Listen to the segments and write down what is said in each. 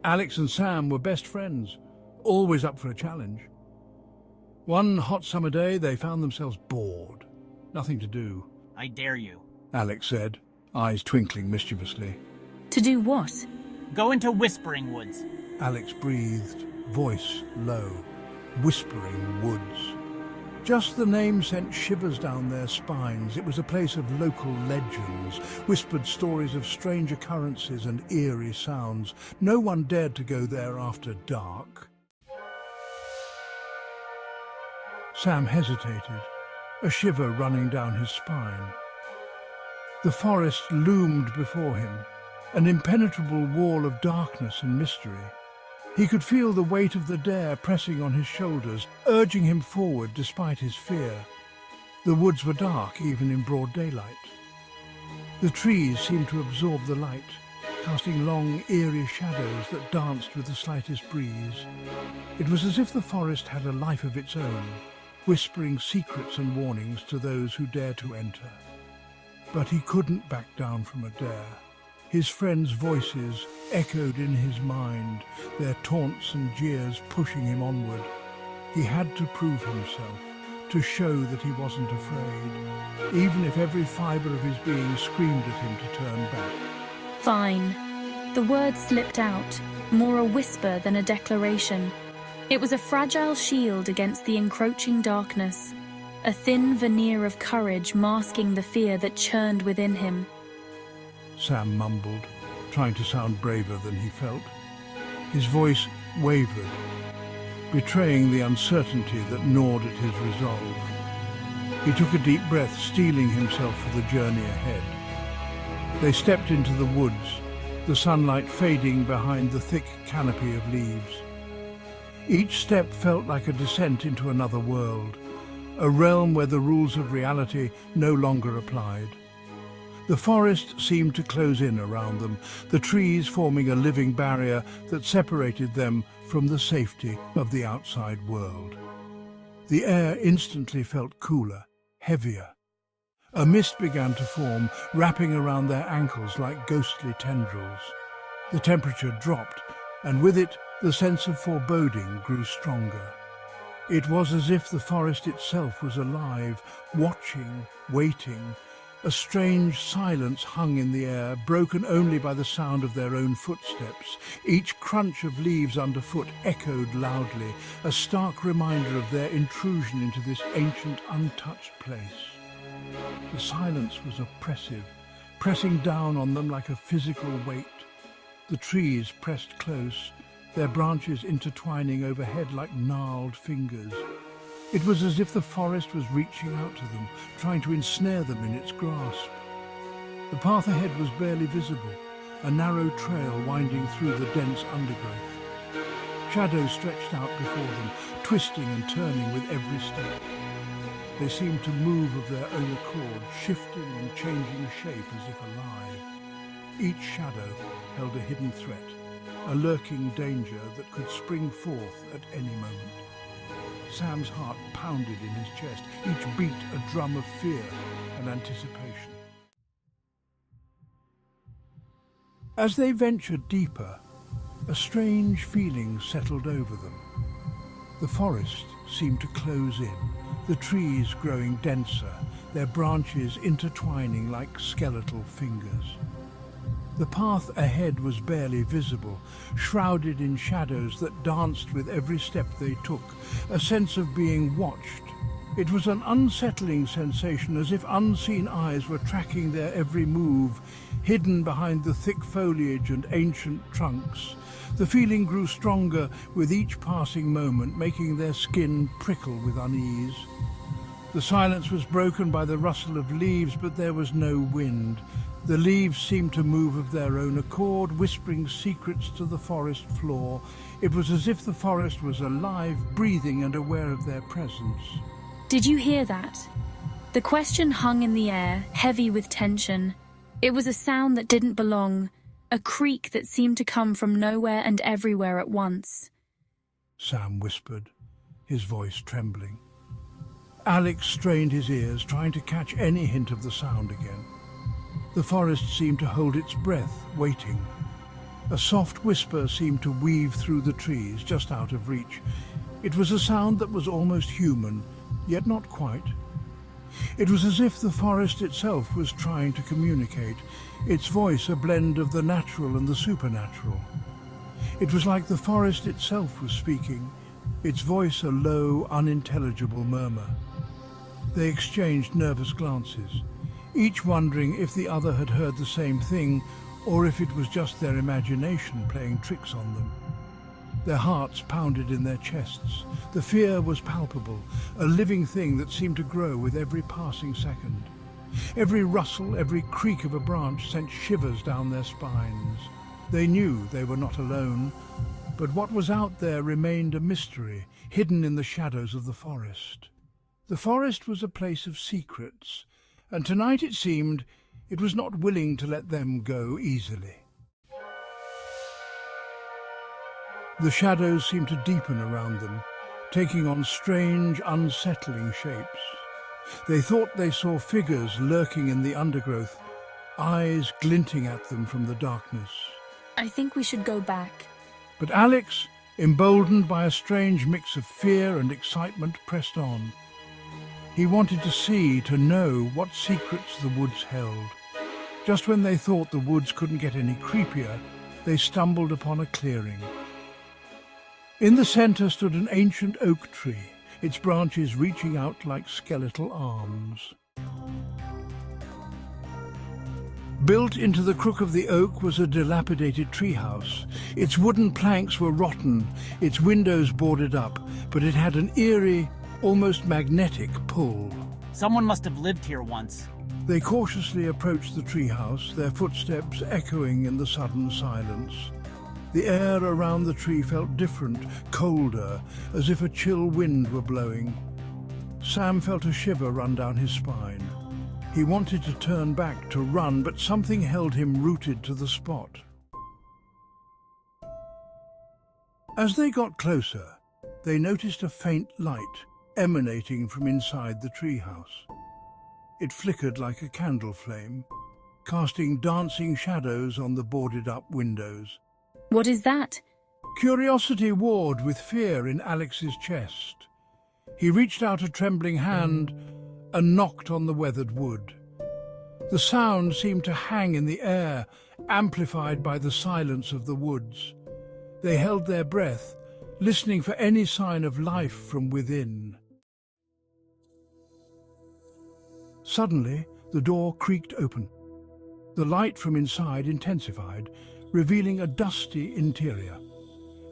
Alex and Sam were best friends, always up for a challenge. One hot summer day, they found themselves bored. Nothing to do. I dare you. Alex said, eyes twinkling mischievously. To do what? Go into Whispering Woods. Alex breathed, voice low. Whispering Woods. Just the name sent shivers down their spines. It was a place of local legends, whispered stories of strange occurrences and eerie sounds. No one dared to go there after dark. Sam hesitated, a shiver running down his spine. The forest loomed before him, an impenetrable wall of darkness and mystery. He could feel the weight of the dare pressing on his shoulders, urging him forward despite his fear. The woods were dark, even in broad daylight. The trees seemed to absorb the light, casting long, eerie shadows that danced with the slightest breeze. It was as if the forest had a life of its own, whispering secrets and warnings to those who dare to enter. But he couldn't back down from a dare. His friends' voices echoed in his mind, their taunts and jeers pushing him onward. He had to prove himself, to show that he wasn't afraid, even if every fibre of his being screamed at him to turn back. Fine. The words slipped out, more a whisper than a declaration. It was a fragile shield against the encroaching darkness, a thin veneer of courage masking the fear that churned within him. Sam mumbled, trying to sound braver than he felt. His voice wavered, betraying the uncertainty that gnawed at his resolve. He took a deep breath, steeling himself for the journey ahead. They stepped into the woods, the sunlight fading behind the thick canopy of leaves. Each step felt like a descent into another world, a realm where the rules of reality no longer applied. The forest seemed to close in around them, the trees forming a living barrier that separated them from the safety of the outside world. The air instantly felt cooler, heavier. A mist began to form, wrapping around their ankles like ghostly tendrils. The temperature dropped, and with it, the sense of foreboding grew stronger. It was as if the forest itself was alive, watching, waiting. A strange silence hung in the air, broken only by the sound of their own footsteps. Each crunch of leaves underfoot echoed loudly, a stark reminder of their intrusion into this ancient, untouched place. The silence was oppressive, pressing down on them like a physical weight. The trees pressed close, their branches intertwining overhead like gnarled fingers. It was as if the forest was reaching out to them, trying to ensnare them in its grasp. The path ahead was barely visible, a narrow trail winding through the dense undergrowth. Shadows stretched out before them, twisting and turning with every step. They seemed to move of their own accord, shifting and changing shape as if alive. Each shadow held a hidden threat, a lurking danger that could spring forth at any moment. Sam's heart pounded in his chest, each beat a drum of fear and anticipation. As they ventured deeper, a strange feeling settled over them. The forest seemed to close in, the trees growing denser, their branches intertwining like skeletal fingers. The path ahead was barely visible, shrouded in shadows that danced with every step they took, a sense of being watched. It was an unsettling sensation, as if unseen eyes were tracking their every move, hidden behind the thick foliage and ancient trunks. The feeling grew stronger with each passing moment, making their skin prickle with unease. The silence was broken by the rustle of leaves, but there was no wind. The leaves seemed to move of their own accord, whispering secrets to the forest floor. It was as if the forest was alive, breathing and aware of their presence. Did you hear that? The question hung in the air, heavy with tension. It was a sound that didn't belong, a creak that seemed to come from nowhere and everywhere at once. Sam whispered, his voice trembling. Alex strained his ears, trying to catch any hint of the sound again. The forest seemed to hold its breath, waiting. A soft whisper seemed to weave through the trees, just out of reach. It was a sound that was almost human, yet not quite. It was as if the forest itself was trying to communicate, its voice a blend of the natural and the supernatural. It was like the forest itself was speaking, its voice a low, unintelligible murmur. They exchanged nervous glances, each wondering if the other had heard the same thing or if it was just their imagination playing tricks on them. Their hearts pounded in their chests. The fear was palpable, a living thing that seemed to grow with every passing second. Every rustle, every creak of a branch sent shivers down their spines. They knew they were not alone, but what was out there remained a mystery, hidden in the shadows of the forest. The forest was a place of secrets, and tonight it seemed it was not willing to let them go easily. The shadows seemed to deepen around them, taking on strange, unsettling shapes. They thought they saw figures lurking in the undergrowth, eyes glinting at them from the darkness. I think we should go back. But Alex, emboldened by a strange mix of fear and excitement, pressed on. He wanted to see, to know what secrets the woods held. Just when they thought the woods couldn't get any creepier, they stumbled upon a clearing. In the center stood an ancient oak tree, its branches reaching out like skeletal arms. Built into the crook of the oak was a dilapidated treehouse. Its wooden planks were rotten, its windows boarded up, but it had an eerie, almost magnetic pull. Someone must have lived here once. They cautiously approached the treehouse, their footsteps echoing in the sudden silence. The air around the tree felt different, colder, as if a chill wind were blowing. Sam felt a shiver run down his spine. He wanted to turn back, to run, but something held him rooted to the spot. As they got closer, they noticed a faint light emanating from inside the treehouse. It flickered like a candle flame, casting dancing shadows on the boarded-up windows. What is that? Curiosity warred with fear in Alex's chest. He reached out a trembling hand and knocked on the weathered wood. The sound seemed to hang in the air, amplified by the silence of the woods. They held their breath, listening for any sign of life from within. Suddenly, the door creaked open. The light from inside intensified, revealing a dusty interior.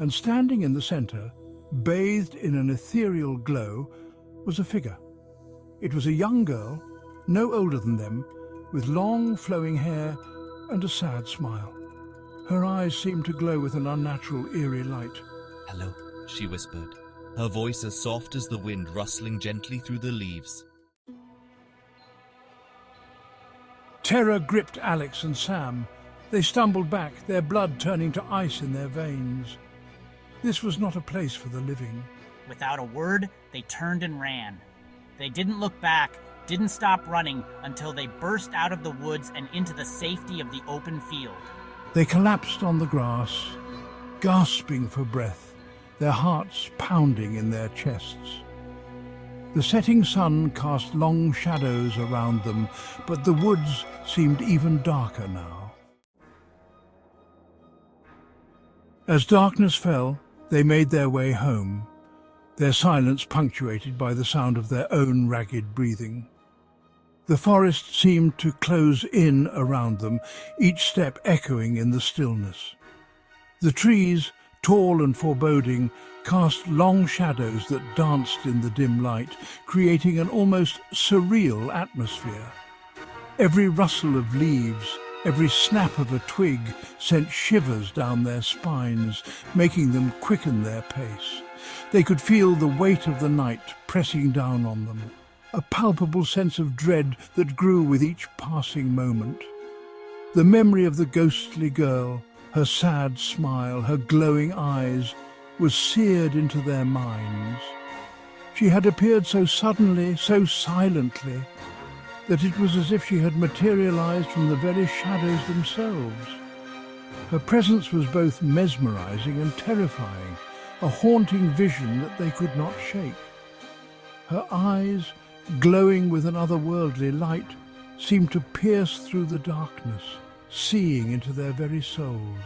And standing in the center, bathed in an ethereal glow, was a figure. It was a young girl, no older than them, with long flowing hair and a sad smile. Her eyes seemed to glow with an unnatural, eerie light. "Hello," she whispered, her voice as soft as the wind rustling gently through the leaves. Terror gripped Alex and Sam. They stumbled back, their blood turning to ice in their veins. This was not a place for the living. Without a word, they turned and ran. They didn't look back, didn't stop running until they burst out of the woods and into the safety of the open field. They collapsed on the grass, gasping for breath, their hearts pounding in their chests. The setting sun cast long shadows around them, but the woods seemed even darker now. As darkness fell, they made their way home, their silence punctuated by the sound of their own ragged breathing. The forest seemed to close in around them, each step echoing in the stillness. The trees, tall and foreboding, cast long shadows that danced in the dim light, creating an almost surreal atmosphere. Every rustle of leaves, every snap of a twig sent shivers down their spines, making them quicken their pace. They could feel the weight of the night pressing down on them, a palpable sense of dread that grew with each passing moment. The memory of the ghostly girl, her sad smile, her glowing eyes, was seared into their minds. She had appeared so suddenly, so silently, that it was as if she had materialized from the very shadows themselves. Her presence was both mesmerizing and terrifying, a haunting vision that they could not shake. Her eyes, glowing with an otherworldly light, seemed to pierce through the darkness, seeing into their very souls.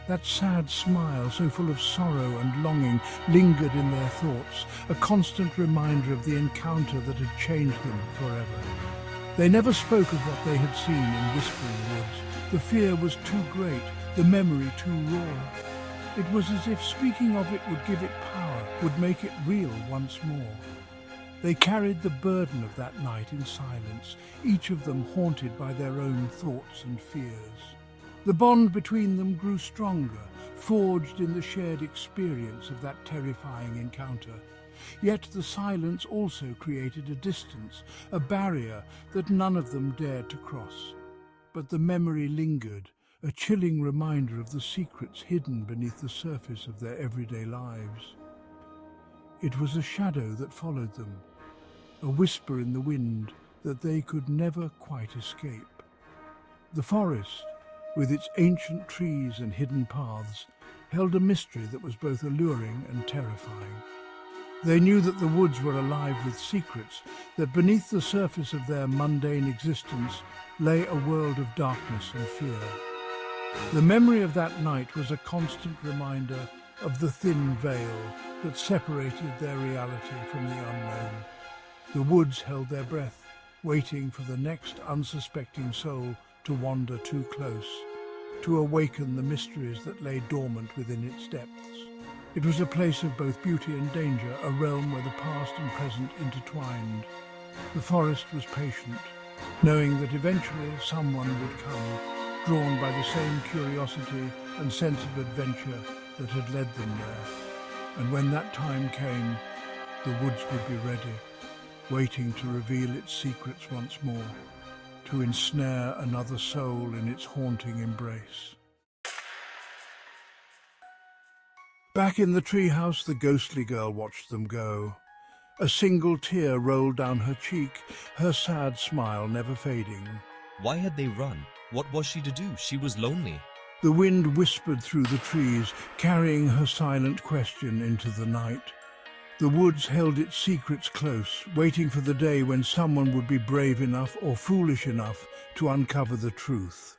That sad smile, so full of sorrow and longing, lingered in their thoughts, a constant reminder of the encounter that had changed them forever. They never spoke of what they had seen in Whispering Woods. The fear was too great, the memory too raw. It was as if speaking of it would give it power, would make it real once more. They carried the burden of that night in silence, each of them haunted by their own thoughts and fears. The bond between them grew stronger, forged in the shared experience of that terrifying encounter. Yet the silence also created a distance, a barrier that none of them dared to cross. But the memory lingered, a chilling reminder of the secrets hidden beneath the surface of their everyday lives. It was a shadow that followed them, a whisper in the wind that they could never quite escape. The forest, with its ancient trees and hidden paths, held a mystery that was both alluring and terrifying. They knew that the woods were alive with secrets, that beneath the surface of their mundane existence lay a world of darkness and fear. The memory of that night was a constant reminder of the thin veil that separated their reality from the unknown. The woods held their breath, waiting for the next unsuspecting soul to wander too close, to awaken the mysteries that lay dormant within its depths. It was a place of both beauty and danger, a realm where the past and present intertwined. The forest was patient, knowing that eventually someone would come, drawn by the same curiosity and sense of adventure that had led them there. And when that time came, the woods would be ready, waiting to reveal its secrets once more, to ensnare another soul in its haunting embrace. Back in the treehouse, the ghostly girl watched them go. A single tear rolled down her cheek, her sad smile never fading. Why had they run? What was she to do? She was lonely. The wind whispered through the trees, carrying her silent question into the night. The woods held its secrets close, waiting for the day when someone would be brave enough or foolish enough to uncover the truth.